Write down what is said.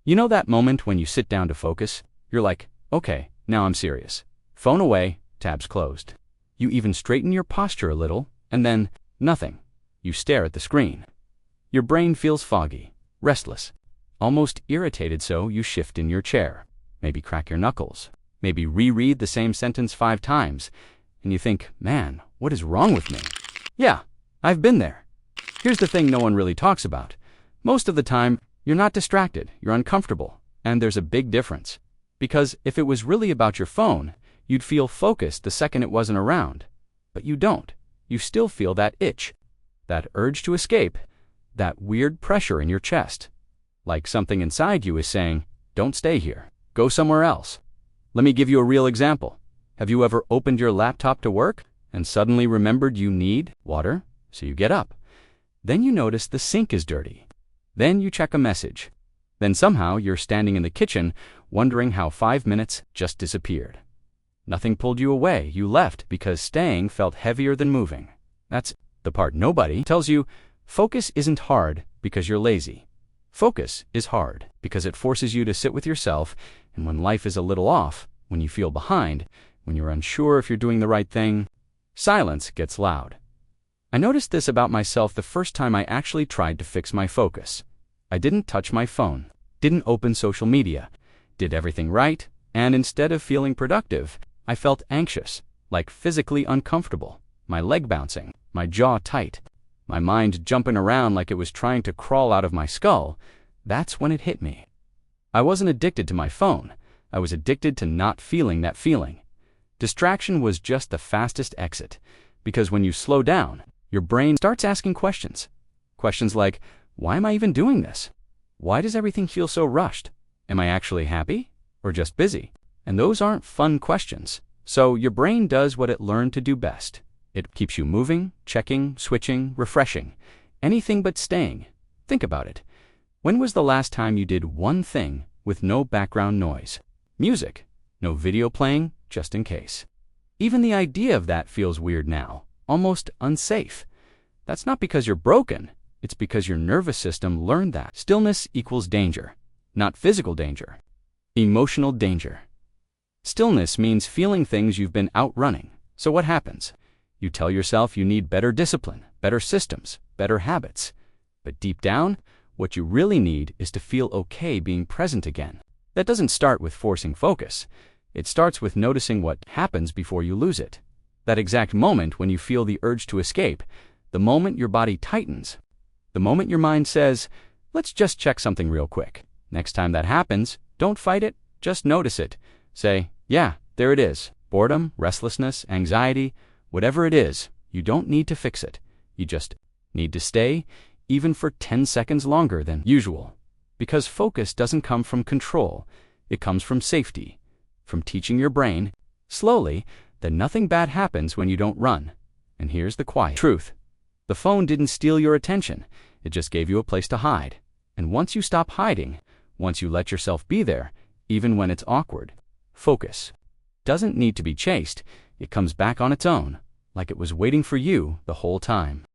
You know that moment when you sit down to focus? You're like, okay, now I'm serious. Phone away, tabs closed. You even straighten your posture a little, and then, nothing. You stare at the screen. Your brain feels foggy, restless, almost irritated, so you shift in your chair. Maybe crack your knuckles. Maybe reread the same sentence 5 times. And you think, man, what is wrong with me? Yeah, I've been there. Here's the thing no one really talks about. Most of the time, you're not distracted, you're uncomfortable. And there's a big difference. Because if it was really about your phone, you'd feel focused the second it wasn't around. But you don't. You still feel that itch, that urge to escape, that weird pressure in your chest. Like something inside you is saying, don't stay here, go somewhere else. Let me give you a real example. Have you ever opened your laptop to work and suddenly remembered you need water? So you get up. Then you notice the sink is dirty. Then you check a message. Then somehow you're standing in the kitchen wondering how 5 minutes just disappeared. Nothing pulled you away. You left because staying felt heavier than moving. That's the part nobody tells you. Focus isn't hard because you're lazy. Focus is hard because it forces you to sit with yourself, and when life is a little off, when you feel behind, when you're unsure if you're doing the right thing, silence gets loud. I noticed this about myself the first time I actually tried to fix my focus. I didn't touch my phone, didn't open social media, did everything right, and instead of feeling productive, I felt anxious, like physically uncomfortable, my leg bouncing, my jaw tight, my mind jumping around like it was trying to crawl out of my skull. That's when it hit me. I wasn't addicted to my phone. I was addicted to not feeling that feeling. Distraction was just the fastest exit, because when you slow down, your brain starts asking questions. Questions like, why am I even doing this? Why does everything feel so rushed? Am I actually happy or just busy? And those aren't fun questions. So your brain does what it learned to do best. It keeps you moving, checking, switching, refreshing. Anything but staying. Think about it. When was the last time you did one thing with no background noise? Music. No video playing, just in case. Even the idea of that feels weird now, almost unsafe. That's not because you're broken. It's because your nervous system learned that. Stillness equals danger. Not physical danger. Emotional danger. Stillness means feeling things you've been outrunning. So what happens? You tell yourself you need better discipline, better systems, better habits. But deep down, what you really need is to feel okay being present again. That doesn't start with forcing focus. It starts with noticing what happens before you lose it. That exact moment when you feel the urge to escape, the moment your body tightens, the moment your mind says, let's just check something real quick. Next time that happens, don't fight it, just notice it. Say, yeah, there it is. Boredom, restlessness, anxiety, whatever it is, you don't need to fix it. You just need to stay, even for 10 seconds longer than usual. Because focus doesn't come from control, it comes from safety, from teaching your brain, slowly, that nothing bad happens when you don't run. And here's the quiet truth. The phone didn't steal your attention, it just gave you a place to hide. And once you stop hiding, once you let yourself be there, even when it's awkward, focus doesn't need to be chased. It comes back on its own, like it was waiting for you the whole time.